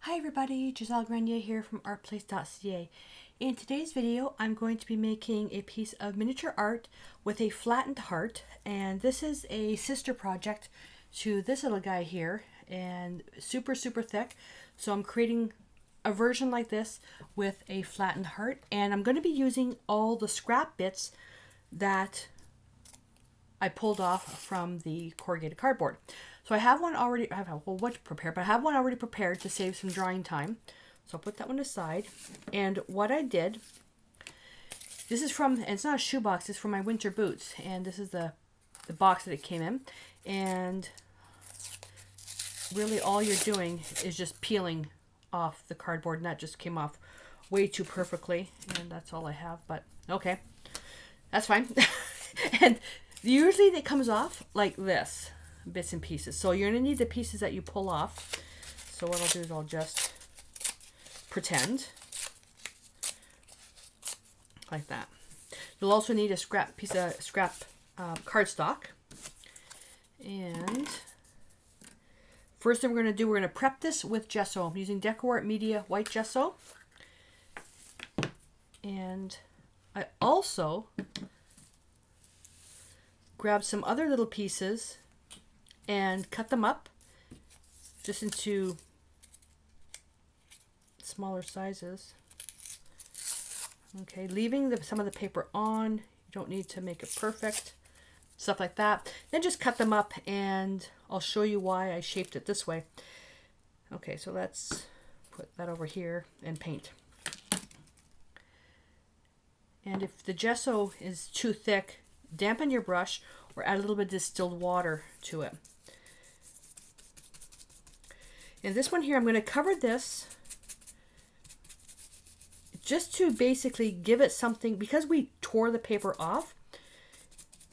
Hi everybody, Gisèle Grenier here from ArtPlace.ca. In today's video, I'm going to be making a piece of miniature art with a flattened heart, and this is a sister project to this little guy here, and super thick. So I'm creating a version like this with a flattened heart, and I'm going to be using all the scrap bits that I pulled off from the corrugated cardboard. So I have one already, I have a whole bunch prepared, but I have one already prepared to save some drying time. So I'll put that one aside. And what I did, this is from, and it's not a shoebox, it's from my winter boots. And this is the box that it came in. And really all you're doing is just peeling off the cardboard, and that just came off way too perfectly. And that's all I have, but okay, that's fine. And usually it comes off like this, bits and pieces. So you're going to need the pieces that you pull off. So what I'll do is I'll just pretend like that. You'll also need a scrap piece of cardstock. And first thing we're going to do, we're going to prep this with gesso. I'm using DecoArt Media white gesso. And I also grab some other little pieces and cut them up just into smaller sizes. Okay, leaving some of the paper on. You don't need to make it perfect. Stuff like that. Then just cut them up, and I'll show you why I shaped it this way. Okay, so let's put that over here and paint. And if the gesso is too thick, dampen your brush or add a little bit of distilled water to it. And this one here, I'm going to cover this just to basically give it something, because we tore the paper off,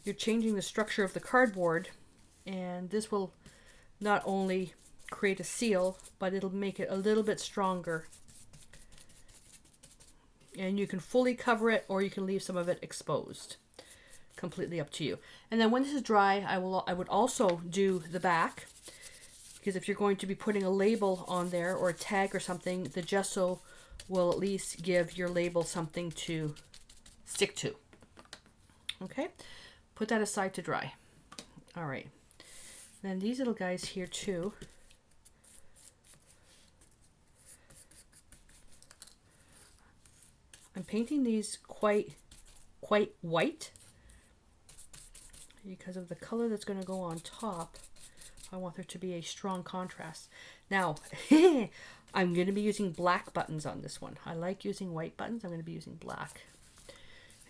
you're changing the structure of the cardboard, and this will not only create a seal, but it'll make it a little bit stronger. And you can fully cover it, or you can leave some of it exposed. Completely up to you. And then when this is dry, I would also do the back, because if you're going to be putting a label on there or a tag or something, the gesso will at least give your label something to stick to. Okay, put that aside to dry. All right, then these little guys here too. I'm painting these quite white because of the color that's going to go on top. I want there to be a strong contrast. Now, I'm going to be using black buttons on this one. I like using white buttons. I'm going to be using black.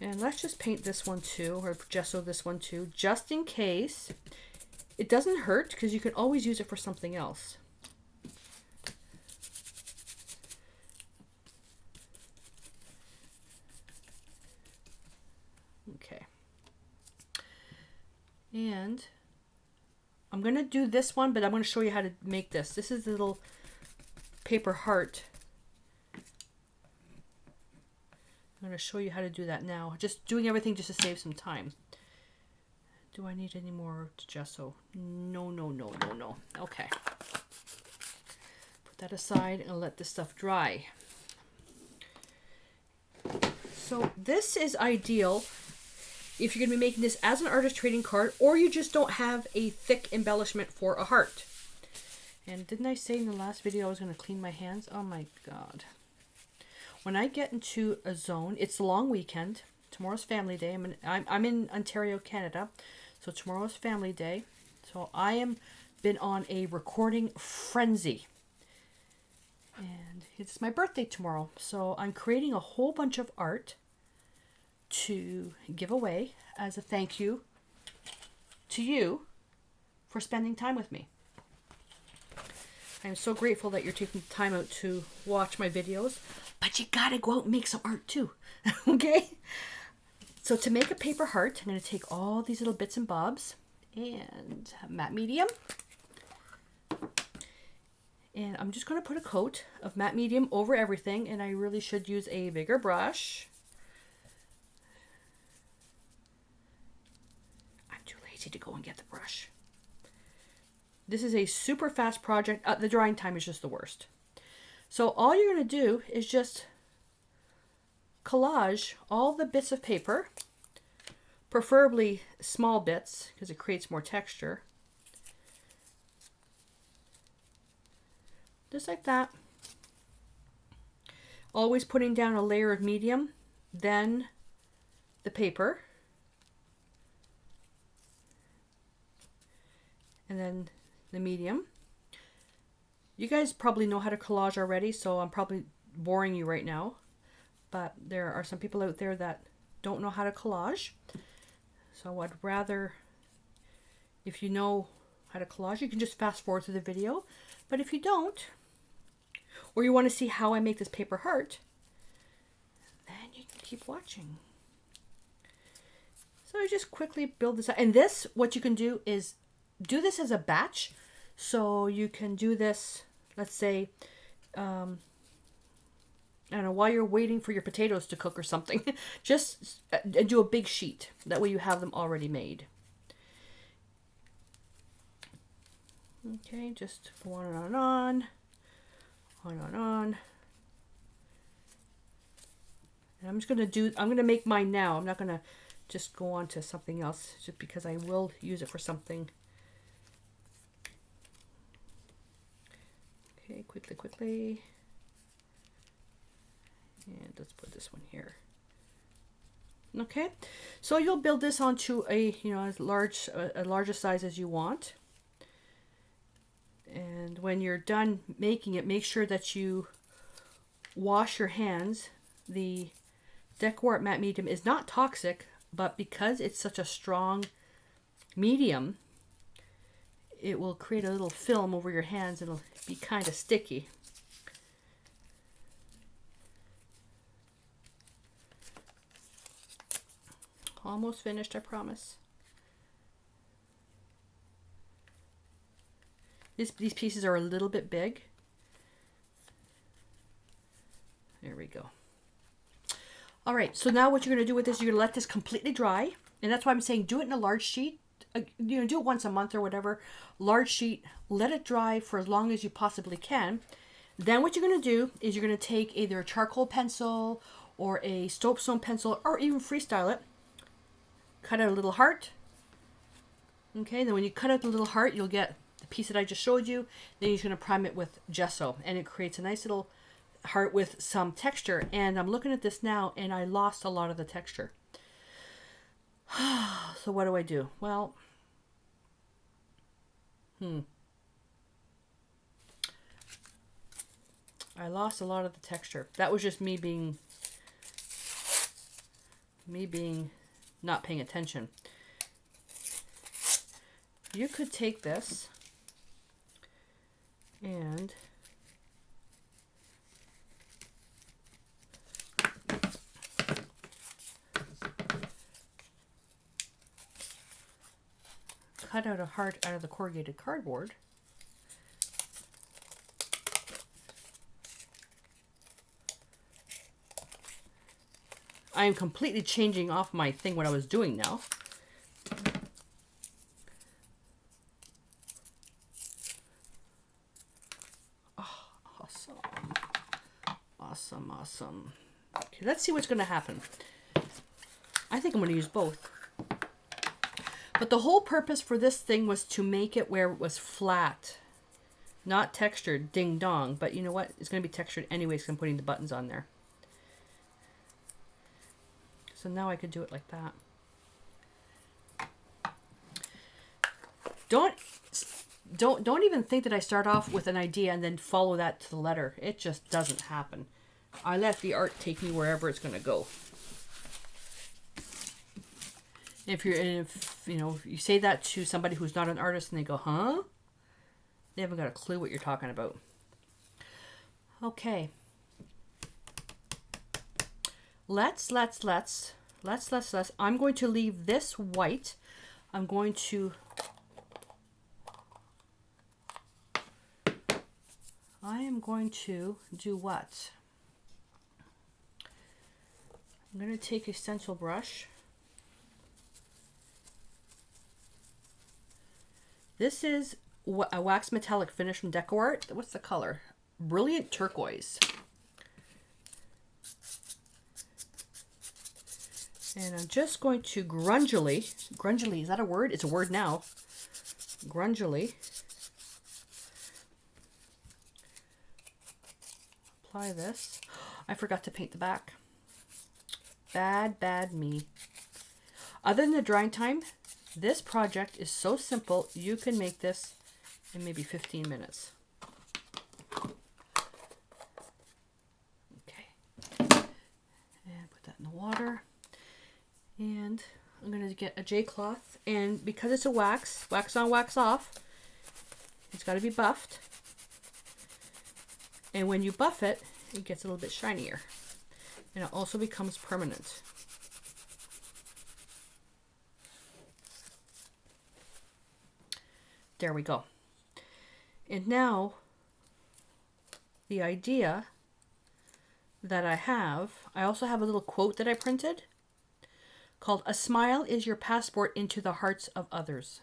And let's just paint this one too, or gesso this one too, just in case. It doesn't hurt, because you can always use it for something else. Okay. And I'm going to do this one, but I'm going to show you how to make this. This is the little paper heart. I'm going to show you how to do that now. Just doing everything just to save some time. Do I need any more gesso? No. Okay. Put that aside and let this stuff dry. So this is ideal if you're going to be making this as an artist trading card, or you just don't have a thick embellishment for a heart. And didn't I say in the last video I was going to clean my hands? Oh my God. When I get into a zone, it's the long weekend. Tomorrow's family day. I'm in Ontario, Canada. So tomorrow's family day. So I am been on a recording frenzy. And it's my birthday tomorrow. So I'm creating a whole bunch of art to give away as a thank you to you for spending time with me. I'm so grateful that you're taking time out to watch my videos, but you gotta go out and make some art too. Okay? So to make a paper heart, I'm going to take all these little bits and bobs and matte medium. And I'm just going to put a coat of matte medium over everything, and I really should use a bigger brush. To go and get the brush. This is a super fast project. The drying time is just the worst. So all you're going to do is just collage all the bits of paper, preferably small bits because it creates more texture. Just like that. Always putting down a layer of medium, then the paper, and then the medium. You guys probably know how to collage already, so I'm probably boring you right now. But there are some people out there that don't know how to collage. So I'd rather, if you know how to collage, you can just fast forward through the video. But if you don't, or you want to see how I make this paper heart, then you can keep watching. So I just quickly build this out. And this, what you can do is do this as a batch. So you can do this, let's say, I don't know, while you're waiting for your potatoes to cook or something, just do a big sheet. That way you have them already made. Okay, just go on and on and on. On and on. And I'm going to make mine now. I'm not going to just go on to something else just because I will use it for something. Okay, quickly. And let's put this one here. Okay, so you'll build this onto a, as large a size as you want. And when you're done making it, make sure that you wash your hands. The DecoArt matte medium is not toxic, but because it's such a strong medium, it will create a little film over your hands. It'll be kind of sticky. Almost finished, I promise. These pieces are a little bit big. There we go. All right, so now what you're going to do with this, you're going to let this completely dry. And that's why I'm saying do it in a large sheet. Do it once a month or whatever. Large sheet, let it dry for as long as you possibly can. Then what you're going to do is you're going to take either a charcoal pencil or a soapstone pencil or even freestyle it. Cut out a little heart. Okay, then when you cut out the little heart, you'll get the piece that I just showed you. Then you're just going to prime it with gesso, and it creates a nice little heart with some texture. And I'm looking at this now, and I lost a lot of the texture. So what do I do? Well, I lost a lot of the texture. That was just me being not paying attention. You could take this and cut out a heart out of the corrugated cardboard. I am completely changing off my thing what I was doing now. Oh, awesome. Okay, let's see what's going to happen. I think I'm going to use both. But the whole purpose for this thing was to make it where it was flat, not textured, ding dong. But you know what? It's going to be textured anyways because I'm putting the buttons on there. So now I could do it like that. Don't even think that I start off with an idea and then follow that to the letter. It just doesn't happen. I let the art take me wherever it's going to go. If you say that to somebody who's not an artist and they go, huh? They haven't got a clue what you're talking about. Okay. Let's. I'm going to leave this white. I'm going to do what? I'm going to take a stencil brush. This is a wax metallic finish from DecoArt. What's the color? Brilliant Turquoise. And I'm just going to grungily, is that a word? It's a word now. Grungily apply this. I forgot to paint the back. Bad me. Other than the drying time, this project is so simple. You can make this in maybe 15 minutes. Okay. And put that in the water. And I'm going to get a J cloth, and because it's a wax on, wax off, it's got to be buffed. And when you buff it, it gets a little bit shinier. And it also becomes permanent. There we go. And now, the idea that I also have a little quote that I printed called, "A smile is your passport into the hearts of others."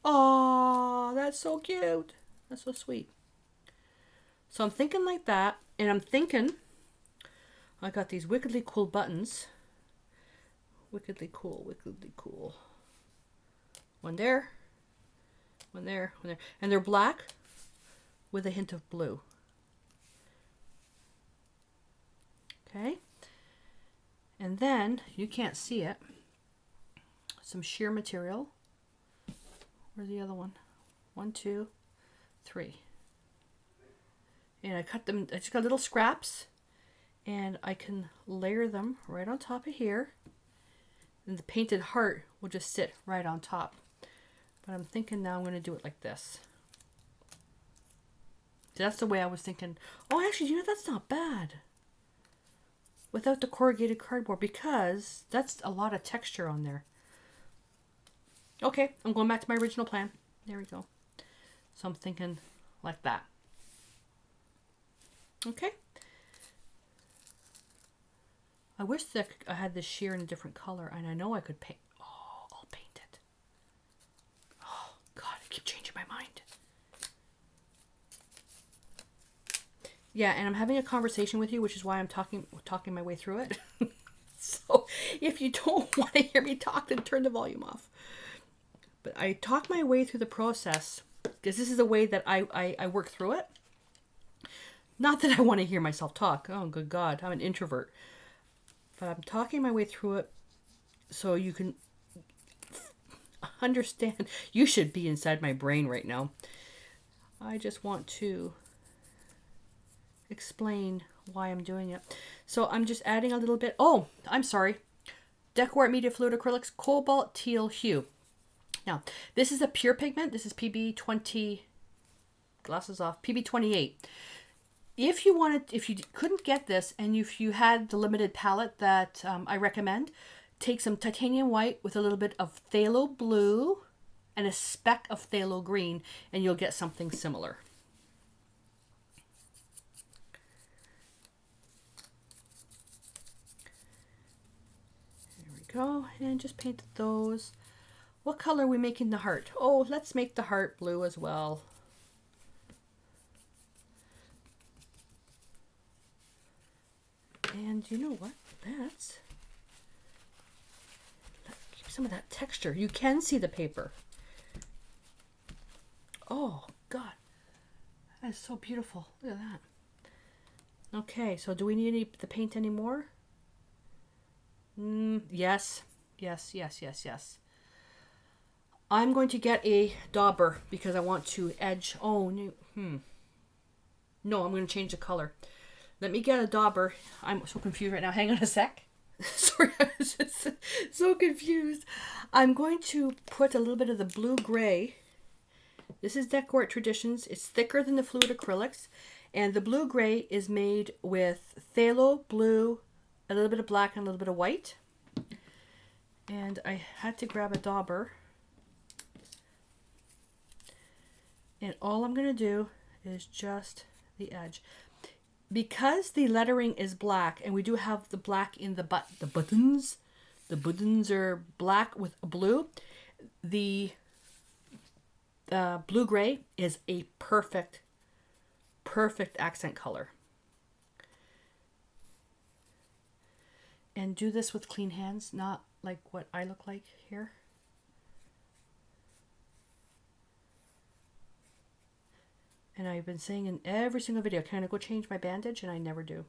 Oh, that's so cute. That's so sweet. So I'm thinking like that, and I'm thinking, I got these wickedly cool buttons. Wickedly cool. One there, one there. And they're black with a hint of blue. Okay. And then, you can't see it, some sheer material. Where's the other one? 1, 2, 3. And I cut them, I just got little scraps, and I can layer them right on top of here. And the painted heart will just sit right on top. But I'm thinking now I'm going to do it like this. So that's the way I was thinking. Oh, actually, you know, that's not bad. Without the corrugated cardboard, because that's a lot of texture on there. Okay, I'm going back to my original plan. There we go. So I'm thinking like that. Okay. I wish that I had this sheer in a different color, and I know I could paint. Oh, I'll paint it. Oh, God, I keep changing my mind. Yeah, and I'm having a conversation with you, which is why I'm talking my way through it. So if you don't want to hear me talk, then turn the volume off. But I talk my way through the process because this is the way that I work through it. Not that I want to hear myself talk. Oh, good God, I'm an introvert. But I'm talking my way through it so you can understand. You should be inside my brain right now. I just want to explain why I'm doing it. So I'm just adding a little bit. Oh, I'm sorry. Decor Media Fluid Acrylics Cobalt Teal Hue. Now, this is a pure pigment. This is PB20, glasses off, PB28. If you couldn't get this, and if you had the limited palette that I recommend, take some titanium white with a little bit of phthalo blue and a speck of phthalo green, and you'll get something similar. There we go, and just paint those. What color are we making the heart? Oh, let's make the heart blue as well. And you know what? Let's keep some of that texture. You can see the paper. Oh, God. That is so beautiful. Look at that. Okay, so do we need the paint anymore? Yes. I'm going to get a dauber because I want to edge. Oh, no. No, I'm going to change the color. Let me get a dauber. I'm so confused right now. Hang on a sec. Sorry, I was just so confused. I'm going to put a little bit of the blue-gray. This is Decor Traditions. It's thicker than the fluid acrylics. And the blue-gray is made with phthalo blue, a little bit of black, and a little bit of white. And I had to grab a dauber. And all I'm going to do is just the edge. Because the lettering is black, and we do have the black in the buttons. The buttons are black with blue. The blue-gray is a perfect perfect accent color. And do this with clean hands, not like what I look like here. And I've been saying in every single video, can I go change my bandage? And I never do.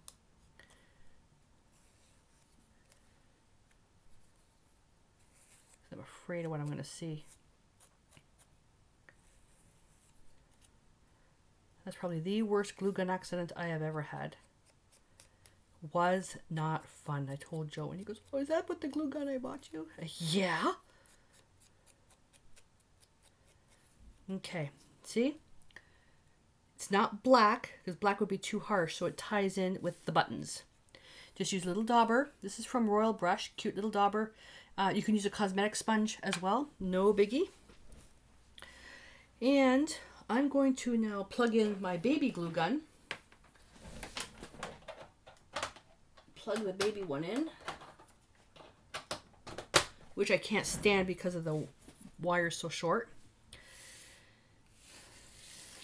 I'm afraid of what I'm going to see. That's probably the worst glue gun accident I have ever had. Was not fun. I told Joe, and he goes, "Oh, is that what the glue gun I bought you?" Yeah. Okay. See? It's not black, because black would be too harsh, so it ties in with the buttons. Just use a little dauber. This is from Royal Brush. Cute little dauber. You can use a cosmetic sponge as well. No biggie. And I'm going to now plug in my baby glue gun. Plug the baby one in, which I can't stand because of the wire so short.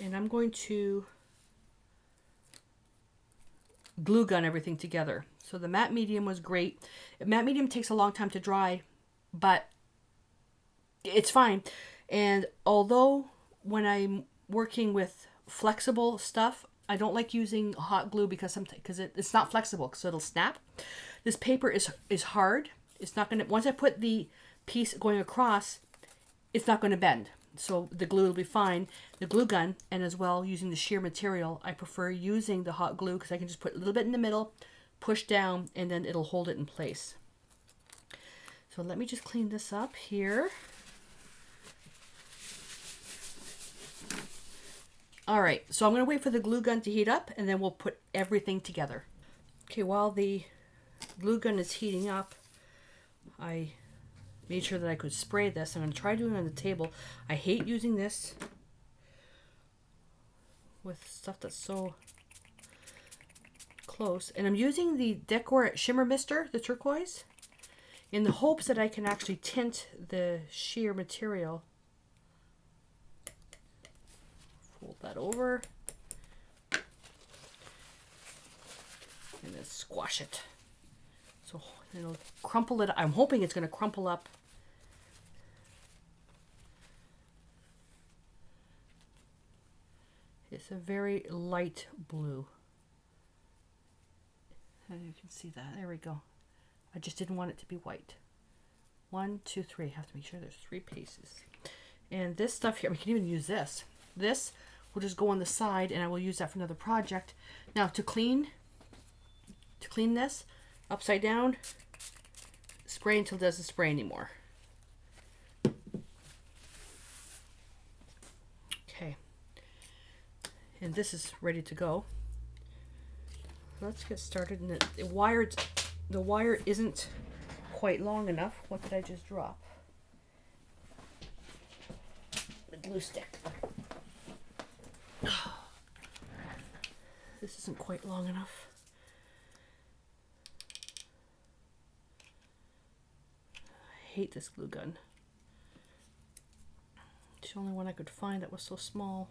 And I'm going to glue gun everything together. So the matte medium was great. Matte medium takes a long time to dry, but it's fine. And although when I'm working with flexible stuff, I don't like using hot glue because it's not flexible, so it'll snap. This paper is hard. It's not gonna, once I put the piece going across, it's not gonna bend. So the glue will be fine. The glue gun, and as well using the sheer material, I prefer using the hot glue because I can just put a little bit in the middle, push down, and then it'll hold it in place. So let me just clean this up here. All right, so I'm going to wait for the glue gun to heat up, and then we'll put everything together. Okay, while the glue gun is heating up, I made sure that I could spray this. I'm going to try doing it on the table. I hate using this with stuff that's so close. And I'm using the Decor Shimmer Mister, the turquoise, in the hopes that I can actually tint the sheer material. Fold that over. And then squash it. So it'll crumple it. I'm hoping it's going to crumple up. It's a very light blue. And you can see that. There we go. I just didn't want it to be white. 1, 2, 3. I have to make sure there's 3 pieces. And this stuff here, we can even use this. This will just go on the side, and I will use that for another project. Now to clean this, upside down, spray until it doesn't spray anymore. Okay. And this is ready to go. Let's get started. And the wire isn't quite long enough. What did I just drop? The glue stick. This isn't quite long enough. I hate this glue gun. It's the only one I could find that was so small.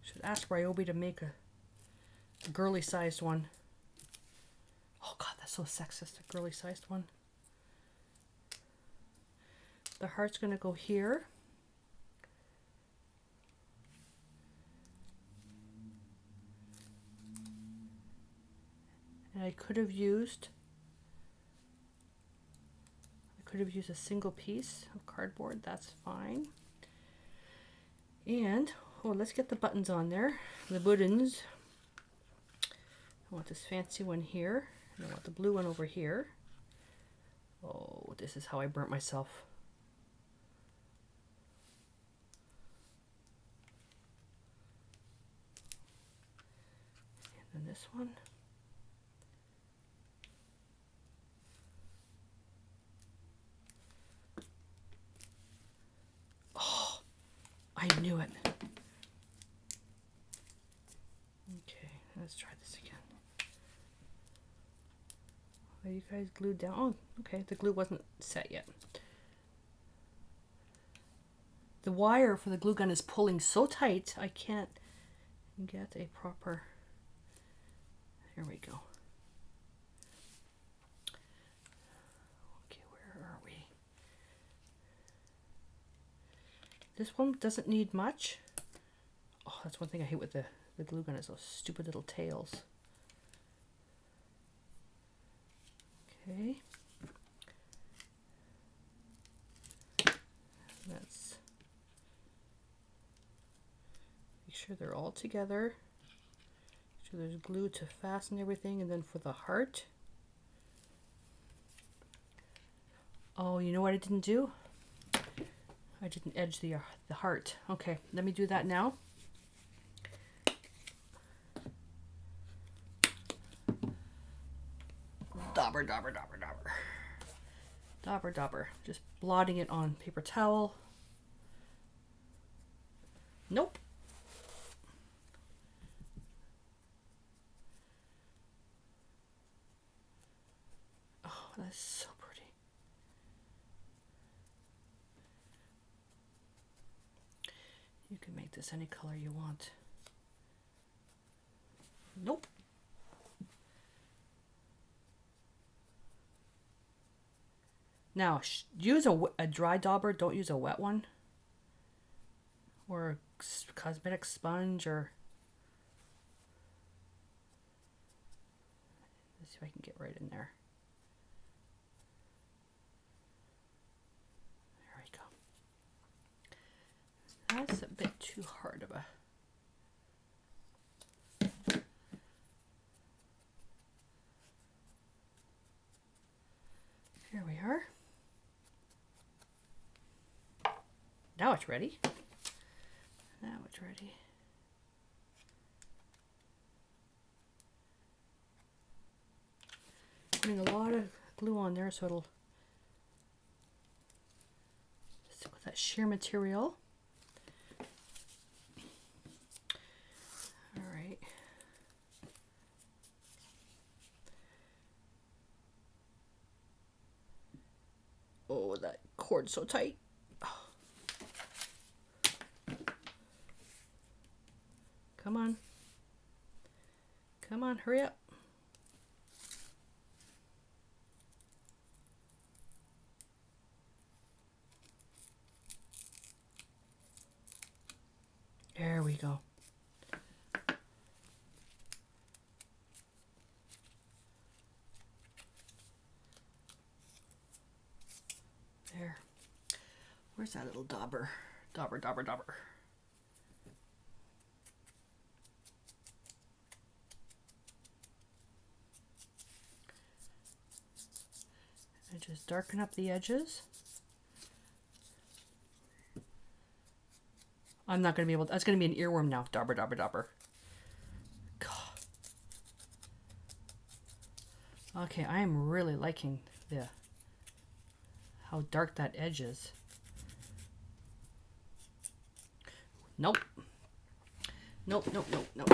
Should ask Ryobi to make a girly sized one. Oh god, that's so sexist, a girly sized one. The heart's gonna go here. And I could have used a single piece of cardboard. That's fine. And let's get the buttons on there. The buttons. I want this fancy one here. And I want the blue one over here. Oh, this is how I burnt myself. And then this one. I knew it. Okay, let's try this again. Are you guys glued down? Oh, okay, the glue wasn't set yet. the wire for the glue gun is pulling so tight I can't get a proper, here we go. Okay, where are we? This one doesn't need much. Oh, that's one thing I hate with the glue gun is those stupid little tails. Okay. Let's make sure they're all together. Make sure there's glue to fasten everything, and then for the heart. Oh, you know what I didn't do? I didn't edge the heart. Okay, let me do that now. Dauber, dauber, dauber, dauber. Dauber, dauber. Just blotting it on paper towel. Nope. Oh, that's so pretty. You can make this any color you want. Nope. Now, use a dry dauber, don't use a wet one. Or a cosmetic sponge, or... Let's see if I can get right in there. There we go. That's a bit too hard of a... Here we are. Now it's ready. Now it's ready. Putting a lot of glue on there so it'll stick with that sheer material. All right. Oh, that cord's so tight. Come on. Come on, hurry up. There we go. There. Where's that little dauber? Dauber, dauber, dauber. And just darken up the edges. I'm not going to be able to, that's going to be an earworm now. Dauber, dauber, dauber. God. Okay, I am really liking how dark that edge is. Nope. Nope, nope, nope, nope.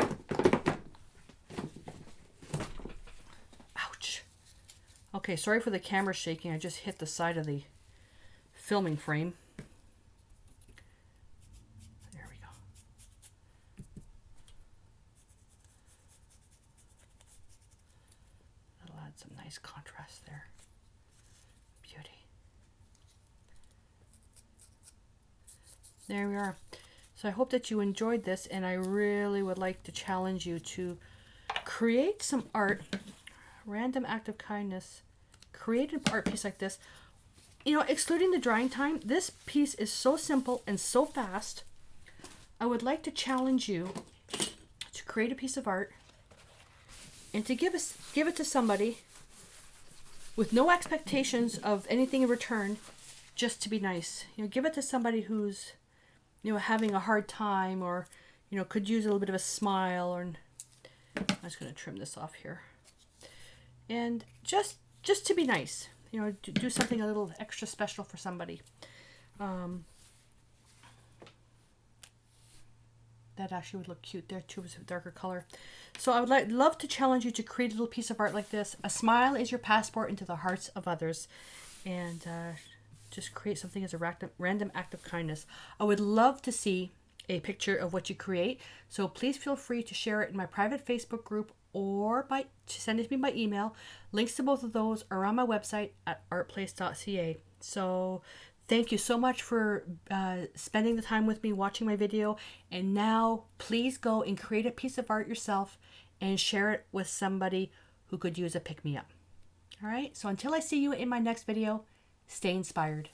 Ouch. Okay, sorry for the camera shaking. I just hit the side of the filming frame. There we go. That'll add some nice contrast there. Beauty. There we are. So I hope that you enjoyed this, and I really would like to challenge you to create some art. Random act of kindness. Create an art piece like this. You know, excluding the drying time, this piece is so simple and so fast. I would like to challenge you to create a piece of art and to give it to somebody with no expectations of anything in return, just to be nice. You know, give it to somebody who's, you know, having a hard time, or, you know, could use a little bit of a smile. Or I'm just going to trim this off here. And just to be nice, you know, do something a little extra special for somebody. That actually would look cute there too, with a darker color. So I would love to challenge you to create a little piece of art like this. A smile is your passport into the hearts of others. And Just create something as a random act of kindness. I would love to see a picture of what you create. So please feel free to share it in my private Facebook group or send it to me by email. Links to both of those are on my website at ArtPlace.ca. So thank you so much for spending the time with me watching my video. And now please go and create a piece of art yourself and share it with somebody who could use a pick-me-up. All right, so until I see you in my next video, stay inspired.